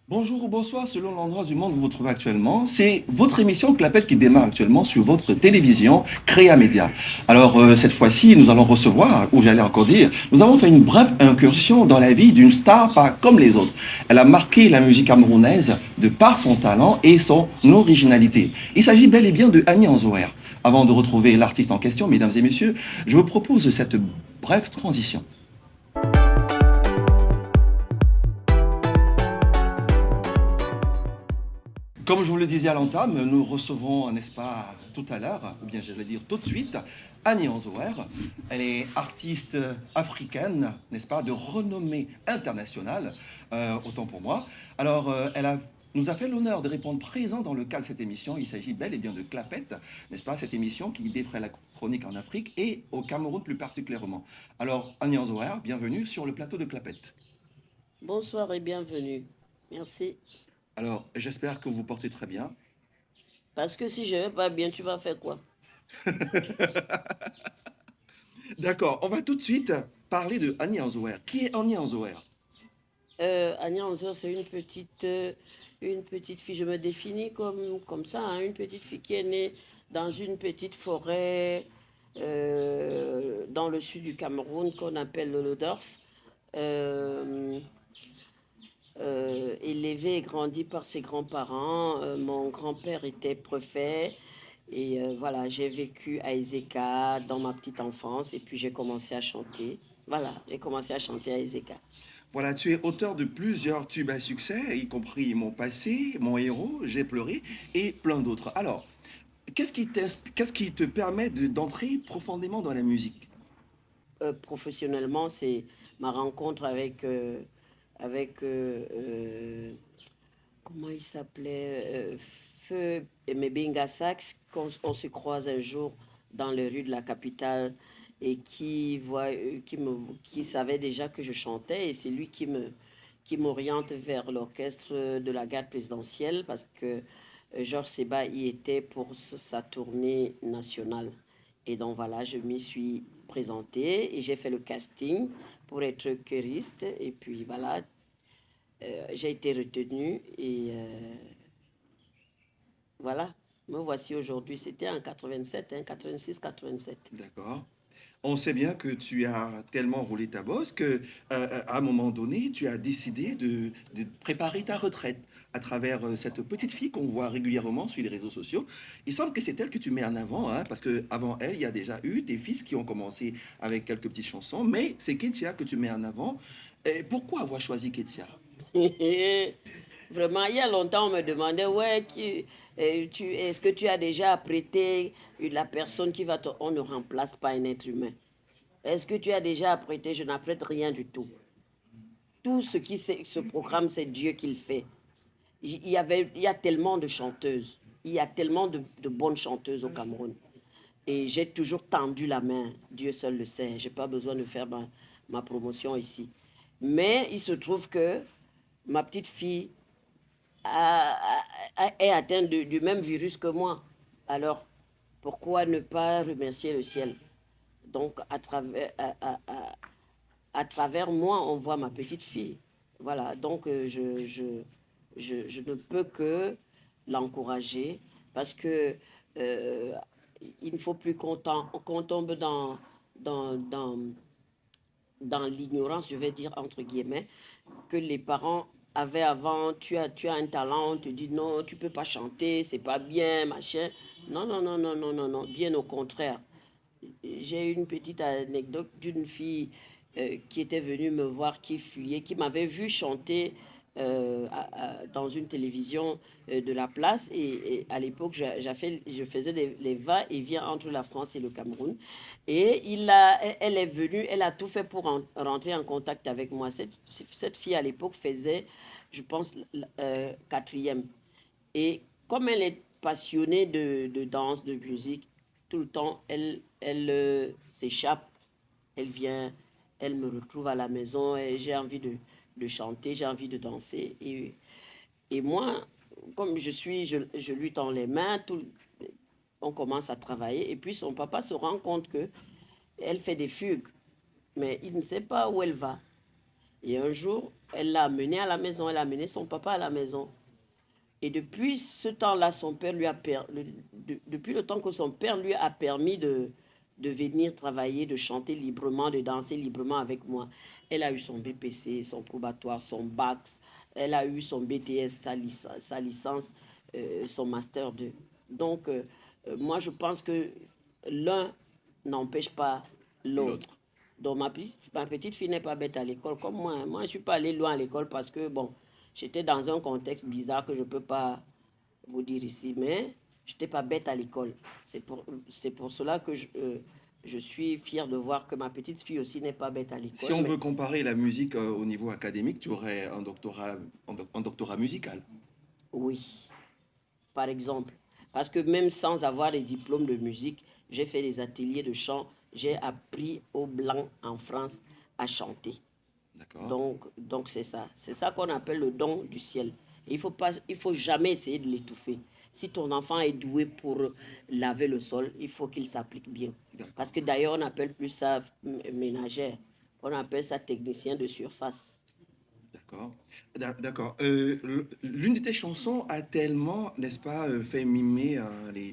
Bonjour ou bonsoir selon l'endroit du monde où vous vous trouvez actuellement. C'est votre émission Clapette qui démarre actuellement sur votre télévision Créa Média. Alors cette fois-ci, nous allons recevoir, ou j'allais encore dire, nous avons fait une brève incursion dans la vie d'une star pas comme les autres. Elle a marqué la musique camerounaise de par son talent et son originalité. Il s'agit bel et bien de Annie Anzoer. Avant de retrouver l'artiste en question, mesdames et messieurs, je vous propose cette brève transition. Comme je vous le disais à l'entame, nous recevons, n'est-ce pas, tout à l'heure, ou bien j'allais dire tout de suite, Annie Anzoer. Elle est artiste africaine, n'est-ce pas, de renommée internationale, autant pour moi. Alors, nous a fait l'honneur de répondre présent dans le cadre de cette émission. Il s'agit bel et bien de Clapette, n'est-ce pas, cette émission qui défraie la chronique en Afrique et au Cameroun plus particulièrement. Alors, Annie Anzoer, bienvenue sur le plateau de Clapette. Bonsoir et bienvenue. Merci. Alors, j'espère que vous portez très bien. Parce que si je vais pas bien, tu vas faire quoi? D'accord, on va tout de suite parler de Annie Anzoer. Qui est Annie Anzoer? Anya Anzer, c'est une petite fille. Je me définis comme ça, hein, une petite fille qui est née dans une petite forêt dans le sud du Cameroun qu'on appelle le Lodorf. Euh, Élevée et grandie par ses grands-parents. Mon grand-père était préfet. Et voilà, j'ai vécu à Ezeka dans ma petite enfance et puis j'ai commencé à chanter. Voilà, j'ai commencé à chanter à Ezeka. Voilà, tu es auteur de plusieurs tubes à succès, y compris Mon passé, Mon héros, J'ai pleuré et plein d'autres. Alors, qu'est-ce qui te permet d'entrer profondément dans la musique? Professionnellement, c'est ma rencontre avec comment il s'appelait, Feu Mebinga Sax, qu'on se croise un jour dans les rues de la capitale et qui savait déjà que je chantais et c'est lui qui m'oriente vers l'orchestre de la garde présidentielle parce que Georges Seba y était pour sa tournée nationale. Et donc voilà, je m'y suis présentée et j'ai fait le casting pour être choriste et puis voilà, j'ai été retenue et voilà, me voici aujourd'hui. C'était en 87, hein, 86, 87. D'accord. On sait bien que tu as tellement roulé ta bosse que, à un moment donné, tu as décidé de préparer ta retraite à travers cette petite fille qu'on voit régulièrement sur les réseaux sociaux. Il semble que c'est elle que tu mets en avant, hein, parce que avant elle, il y a déjà eu des fils qui ont commencé avec quelques petites chansons, mais c'est Ketia que tu mets en avant. Et pourquoi avoir choisi Ketia? Vraiment, il y a longtemps, on me demandait, ouais, est-ce que tu as déjà apprêté la personne qui va te... On ne remplace pas un être humain. Est-ce que tu as déjà apprêté? Je n'apprête rien du tout. Tout ce ce programme, c'est Dieu qui le fait. Il y a tellement de chanteuses. Il y a tellement de bonnes chanteuses au Cameroun. Et j'ai toujours tendu la main. Dieu seul le sait. Je n'ai pas besoin de faire ma promotion ici. Mais il se trouve que ma petite fille est atteinte du même virus que moi. Alors, pourquoi ne pas remercier le ciel? Donc, à travers moi, on voit ma petite fille. Voilà, donc je ne peux que l'encourager parce que euh, il ne faut plus qu'on tombe dans, dans, dans l'ignorance, je vais dire entre guillemets, que les parents avaient avant. Tu as un talent, on te dit non, tu peux pas chanter, c'est pas bien, machin. Non, non, non, non, non, non, non, bien au contraire. J'ai une petite anecdote d'une fille qui était venue me voir, qui fuyait, qui m'avait vu chanter dans une télévision de la place. Et à l'époque, je faisais les va-et-vient entre la France et le Cameroun. Et elle est venue, elle a tout fait pour rentrer en contact avec moi. Cette fille, à l'époque, faisait, je pense, quatrième. Et comme elle est passionnée de danse, de musique, tout le temps, elle s'échappe, elle vient, elle me retrouve à la maison et j'ai envie de chanter, j'ai envie de danser. Et moi, comme je lui tends les mains, on commence à travailler. Et puis son papa se rend compte que elle fait des fugues, mais il ne sait pas où elle va. Et un jour, elle l'a amené à la maison, elle a amené son papa à la maison. Et depuis ce temps-là, son père lui a depuis le temps que son père lui a permis de venir travailler, de chanter librement, de danser librement avec moi. Elle a eu son BPC, son probatoire, son bac, elle a eu son BTS, sa licence, son master 2. Donc, moi, je pense que l'un n'empêche pas l'autre. L'autre. Donc, ma petite fille n'est pas bête à l'école comme moi. Moi, je ne suis pas allée loin à l'école parce que, bon, j'étais dans un contexte bizarre que je ne peux pas vous dire ici, mais je n'étais pas bête à l'école. C'est pour cela que je suis fière de voir que ma petite fille aussi n'est pas bête à Si l'école. on Mais veut comparer la musique au niveau académique, tu aurais un doctorat musical. oui, par exemple. Parce que même sans avoir les diplômes de musique, j'ai fait des ateliers de chant. J'ai appris aux Blancs en France à chanter. D'accord. Donc c'est ça. C'est ça qu'on appelle le don du ciel. Et il faut jamais essayer de l'étouffer. Si ton enfant est doué pour laver le sol, il faut qu'il s'applique bien. Parce que d'ailleurs, on n'appelle plus ça ménagère. On appelle ça technicien de surface. D'accord. D'accord. L'une de tes chansons a tellement, n'est-ce pas, fait mimer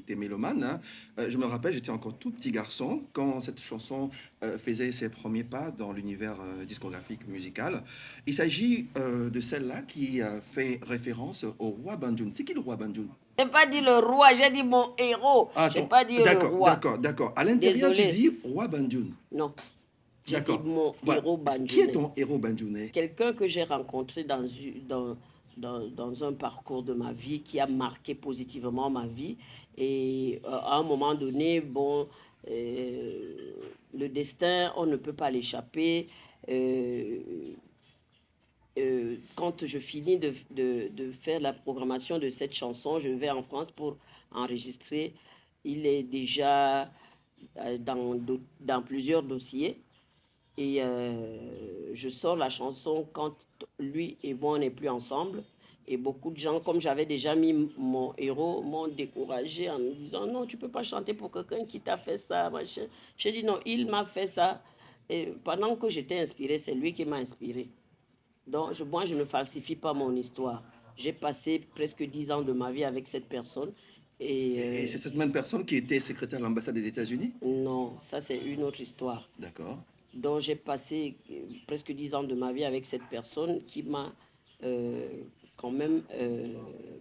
tes mélomanes, hein. Je me rappelle, j'étais encore tout petit garçon quand cette chanson faisait ses premiers pas dans l'univers discographique musical. Il s'agit de celle-là qui fait référence au roi Banjoun. C'est qui le roi Banjoun? Je n'ai pas dit le roi, j'ai dit mon héros. Ah, Je n'ai pas dit le d'accord, roi. d'accord, d'accord. À l'intérieur, tu Désolé. dis roi Banjoun. Non, j'ai dit D'accord. mon Voilà. héros Qui est banjounais. ton héros banjounais? Quelqu'un que j'ai rencontré dans un parcours de ma vie qui a marqué positivement ma vie. Et à un moment donné, bon, le destin, on ne peut pas l'échapper. Euh, Quand je finis de faire la programmation de cette chanson, je vais en France pour enregistrer. Il est déjà dans plusieurs dossiers. Et je sors la chanson quand lui et moi, on n'est plus ensemble. Et beaucoup de gens, comme j'avais déjà mis mon héros, m'ont découragé en me disant non, tu ne peux pas chanter pour quelqu'un qui t'a fait ça, machin. J'ai dit non, il m'a fait ça. Et pendant que j'étais inspirée, c'est lui qui m'a inspirée. Donc, moi, je ne falsifie pas mon histoire. J'ai passé presque 10 ans de ma vie avec cette personne. Et Et c'est cette même personne qui était secrétaire de l'ambassade des États-Unis? non, ça c'est une autre histoire. D'accord. Donc j'ai passé presque 10 ans de ma vie avec cette personne qui m'a euh, quand même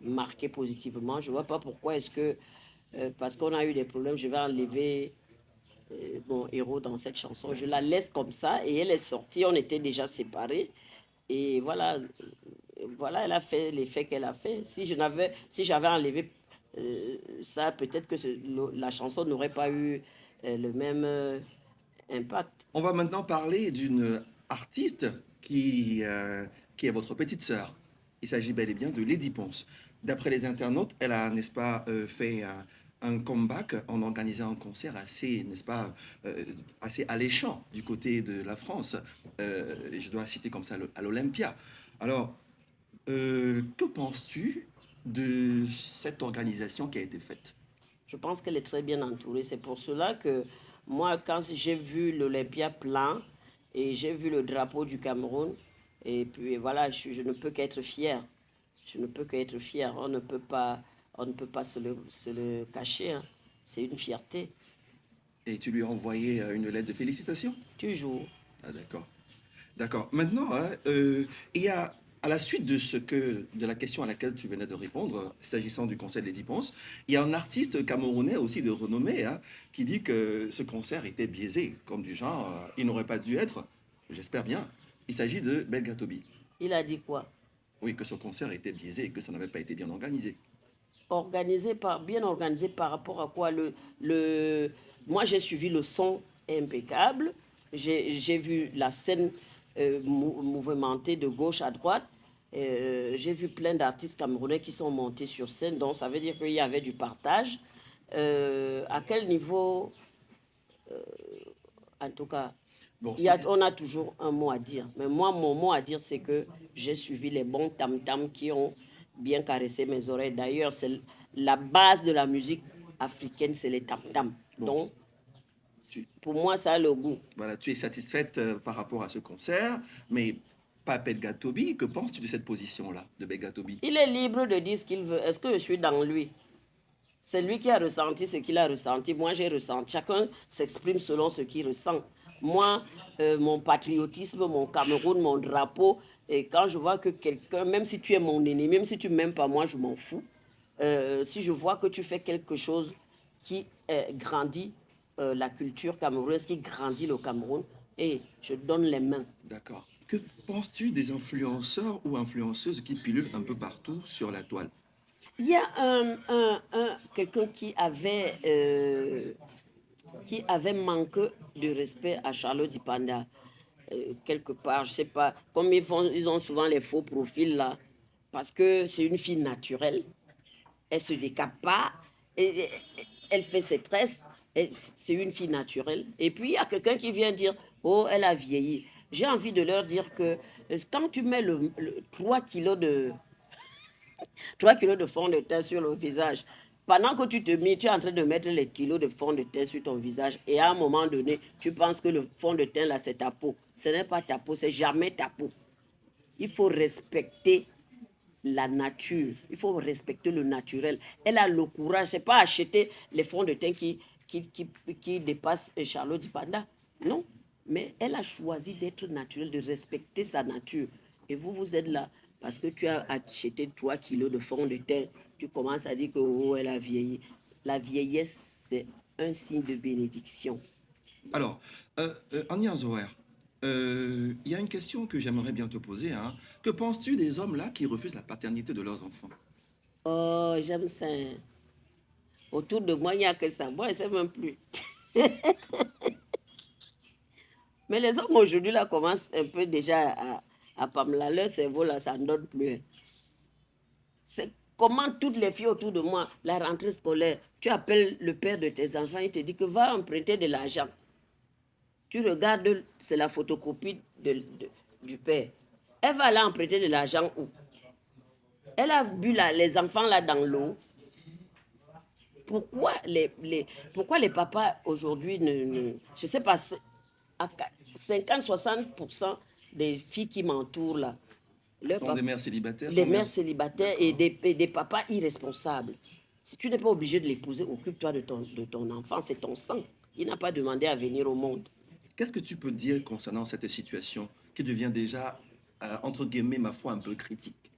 marqué positivement. Je ne vois pas pourquoi est-ce que, parce qu'on a eu des problèmes, je vais enlever mon héros dans cette chanson. Je la laisse comme ça et elle est sortie, on était déjà séparés. Et voilà, voilà, elle a fait l'effet qu'elle a fait. Si j'avais enlevé ça, peut-être que la chanson n'aurait pas eu le même impact. On va maintenant parler d'une artiste qui est votre petite sœur. Il s'agit bel et bien de Lady Ponce. D'après les internautes, elle a, n'est-ce pas, fait un comeback en organisant un concert assez, n'est-ce pas, assez alléchant du côté de la France. Je dois citer comme ça à l'Olympia. Alors, que penses-tu de cette organisation qui a été faite? Je pense qu'elle est très bien entourée. C'est pour cela que moi, quand j'ai vu l'Olympia plein et j'ai vu le drapeau du Cameroun, et puis voilà, je ne peux qu'être fier. Je ne peux qu'être fier. On ne peut pas se le cacher, hein. C'est une fierté. Et tu lui as envoyé une lettre de félicitations? Toujours. Ah, d'accord. D'accord. Maintenant, hein, il y a, à la suite de la question à laquelle tu venais de répondre, s'agissant du concert des Ponce, il y a un artiste camerounais aussi de renommée, hein, qui dit que ce concert était biaisé, comme du genre, il n'aurait pas dû être, j'espère bien. Il s'agit de Belgatobi. Il a dit quoi? Oui, que ce concert était biaisé et que ça n'avait pas été bien organisé. Bien organisé par rapport à quoi moi, j'ai suivi le son impeccable. J'ai vu la scène mouvementée de gauche à droite. J'ai vu plein d'artistes camerounais qui sont montés sur scène. Donc, ça veut dire qu'il y avait du partage. À quel niveau, en tout cas, Bon, on a toujours un mot à dire. Mais moi, mon mot à dire, c'est que j'ai suivi les bons tam-tams qui ont bien caressé mes oreilles. D'ailleurs, c'est la base de la musique africaine, c'est les tam-tams. bon, Donc, tu, pour moi, ça a le goût. voilà, tu es satisfaite par rapport à ce concert, mais Pape Gatobi. Que penses-tu de cette position-là, de Begatobi? Il est libre de dire ce qu'il veut. Est-ce que je suis dans lui? C'est lui qui a ressenti ce qu'il a ressenti. Moi, j'ai ressenti. Chacun s'exprime selon ce qu'il ressent. Moi, mon patriotisme, mon Cameroun, mon drapeau, et quand je vois que quelqu'un, même si tu es mon ennemi, même si tu ne m'aimes pas, moi, je m'en fous. Si je vois que tu fais quelque chose qui grandit la culture camerounaise, qui grandit le Cameroun, et je donne les mains. D'accord. Que penses-tu des influenceurs ou influenceuses qui pilulent un peu partout sur la toile? Il y a quelqu'un qui avait manqué de respect à Charlotte Dipanda. Quelque part, je sais pas, comme ils ont souvent les faux profils là, parce que c'est une fille naturelle, elle se décape pas, et elle fait ses tresses, c'est une fille naturelle. Et puis il y a quelqu'un qui vient dire, oh, elle a vieilli. J'ai envie de leur dire que quand tu mets 3 kilos de 3 kilos de fond de teint sur le visage. Pendant que tu te mets, tu es en train de mettre les kilos de fond de teint sur ton visage. Et à un moment donné, tu penses que le fond de teint, là, c'est ta peau. Ce n'est pas ta peau, c'est jamais ta peau. Il faut respecter la nature. Il faut respecter le naturel. Elle a le courage. Ce n'est pas acheter les fonds de teint qui dépassent Charlotte Dipanda. Non. Mais elle a choisi d'être naturelle, de respecter sa nature. Et vous êtes là parce que tu as acheté 3 kilos de fond de teint. Tu commences à dire que oh, elle a vieilli. La vieillesse, c'est un signe de bénédiction. Alors, Anya Zoher, il y a une question que j'aimerais bien te poser, hein. Que penses-tu des hommes-là qui refusent la paternité de leurs enfants? Oh, j'aime ça. Autour de moi, il n'y a que ça. Moi, je ne sais même plus. Mais les hommes aujourd'hui là commencent un peu déjà à Pamela, leur cerveau là, ça ne donne plus. C'est comment toutes les filles autour de moi, la rentrée scolaire, tu appelles le père de tes enfants, il te dit que va emprunter de l'argent. Tu regardes, c'est la photocopie du père. Elle va aller emprunter de l'argent où? Elle a bu les enfants là dans l'eau. Pourquoi pourquoi les papas aujourd'hui je ne sais pas, à 50-60% des filles qui m'entourent là, Ce sont des mères célibataires, des sont mères mères... célibataires et des papas irresponsables. Si tu n'es pas obligé de l'épouser, occupe-toi de ton enfant, c'est ton sang. Il n'a pas demandé à venir au monde. Qu'est-ce que tu peux dire concernant cette situation qui devient déjà, entre guillemets, ma foi, un peu critique?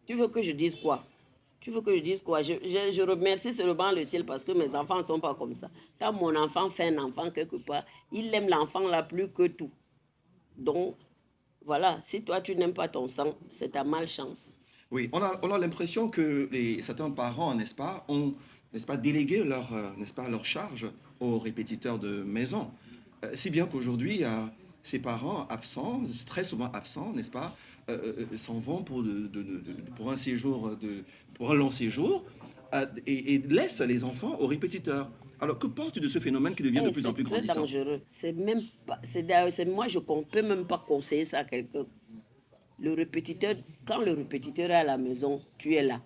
Tu veux que je dise quoi? Tu veux que je dise quoi? Je remercie seulement le ciel parce que mes enfants ne sont pas comme ça. Quand mon enfant fait un enfant quelque part, il aime l'enfant là plus que tout. Donc, voilà, si toi tu n'aimes pas ton sang, c'est ta malchance. Oui, on a l'impression que certains parents, n'est-ce pas, ont, n'est-ce pas, délégué leur, n'est-ce pas, leur charge aux répétiteurs de maison. Si bien qu'aujourd'hui, ces parents absents, très souvent absents, n'est-ce pas, s'en vont pour un séjour, pour un long séjour et laissent les enfants aux répétiteurs. Alors, que penses-tu de ce phénomène qui devient de plus en plus C'est très grandissant? dangereux. C'est même pas, moi, je ne peux même pas conseiller ça à quelqu'un. Le répétiteur, quand le répétiteur est à la maison, tu es là.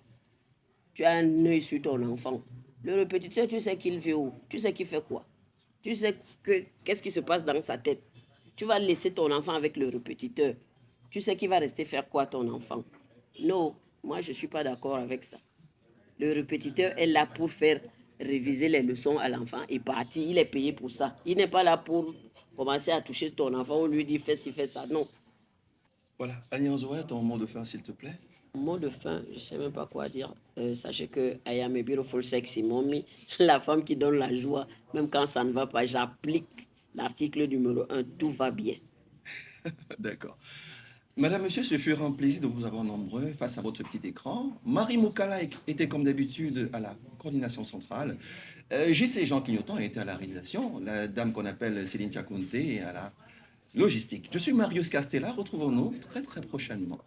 Tu as un œil sur ton enfant. Le répétiteur, tu sais qu'il vit où? Tu sais qu'il fait quoi? Tu sais qu'est-ce qui se passe dans sa tête? Tu vas laisser ton enfant avec le répétiteur. Tu sais qu'il va rester faire quoi ton enfant? Non, moi je ne suis pas d'accord avec ça. Le répétiteur est là pour faire réviser les leçons à l'enfant et partir. Il est payé pour ça. Il n'est pas là pour commencer à toucher ton enfant ou lui dire fais ci, fais ça. Non. Voilà. Alliance Zoé, ton mot de fin, s'il te plaît. Mot de fin, je ne sais même pas quoi dire. Sachez que I am a beautiful sexy mommy, la femme qui donne la joie, même quand ça ne va pas, j'applique l'article numéro 1, tout va bien. D'accord. Madame, Monsieur, ce fut un plaisir de vous avoir nombreux face à votre petit écran. Marie Moukala était comme d'habitude à la coordination centrale. JC Jean Clignotant était à la réalisation. La dame qu'on appelle Céline Tchakounté à la logistique. Je suis Marius Castella. Retrouvons-nous très très prochainement.